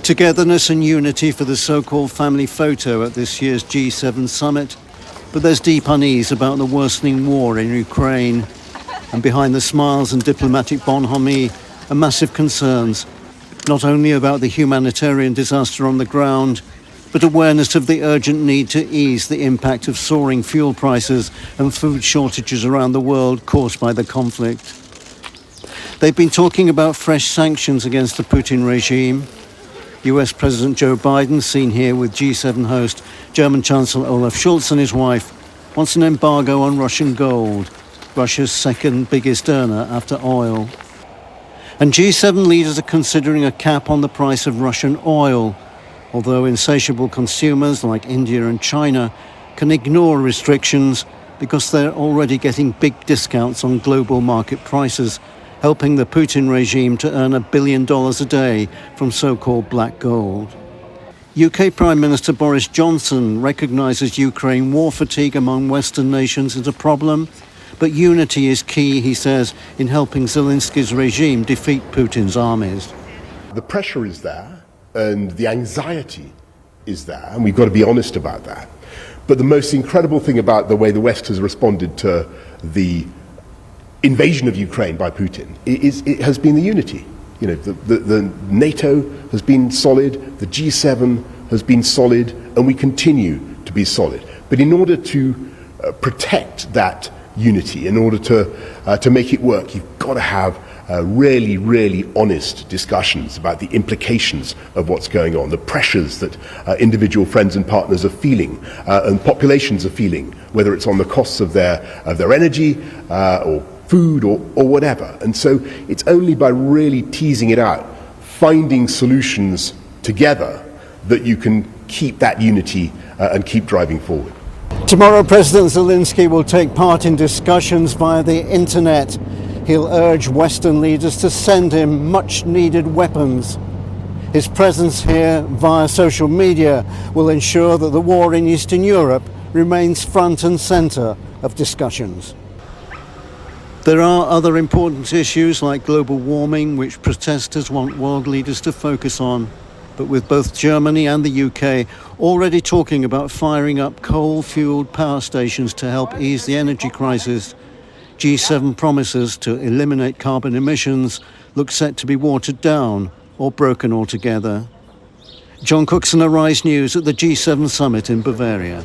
Togetherness and unity for the so-called family photo at this year's G7 summit, but there's deep unease about the worsening war in Ukraine. And behind the smiles and diplomatic bonhomie are massive concerns, not only about the humanitarian disaster on the ground, but awareness of the urgent need to ease the impact of soaring fuel prices and food shortages around the world caused by the conflict. They've been talking about fresh sanctions against the Putin regime. US President Joe Biden, seen here with G7 host German Chancellor Olaf Scholz and his wife, wants an embargo on Russian gold, Russia's second biggest earner after oil. And G7 leaders are considering a cap on the price of Russian oil, although insatiable consumers like India and China can ignore restrictions because they're already getting big discounts on global market prices, helping the Putin regime to earn $1 billion a day from so-called black gold. UK Prime Minister Boris Johnson recognises Ukraine war fatigue among Western nations as a problem, but unity is key, he says, in helping Zelensky's regime defeat Putin's armies. The pressure is there and the anxiety is there, and we've got to be honest about that. But the most incredible thing about the way the West has responded to the invasion of Ukraine by Putin it has been the unity. You know, the NATO has been solid, the G7 has been solid, and we continue to be solid. But in order to protect that unity, in order to make it work, you've got to have really, really honest discussions about the implications of what's going on, the pressures that individual friends and partners are feeling, and populations are feeling, whether it's on the costs of their energy or food or whatever. And so it's only by really teasing it out, finding solutions together, that you can keep that unity and keep driving forward. Tomorrow, President Zelenskyy will take part in discussions via the internet. He'll urge Western leaders to send him much-needed weapons. His presence here via social media will ensure that the war in Eastern Europe remains front and centre of discussions. There are other important issues like global warming, which protesters want world leaders to focus on. But with both Germany and the UK already talking about firing up coal-fueled power stations to help ease the energy crisis, G7 promises to eliminate carbon emissions look set to be watered down or broken altogether. John Cookson, Arise News at the G7 summit in Bavaria.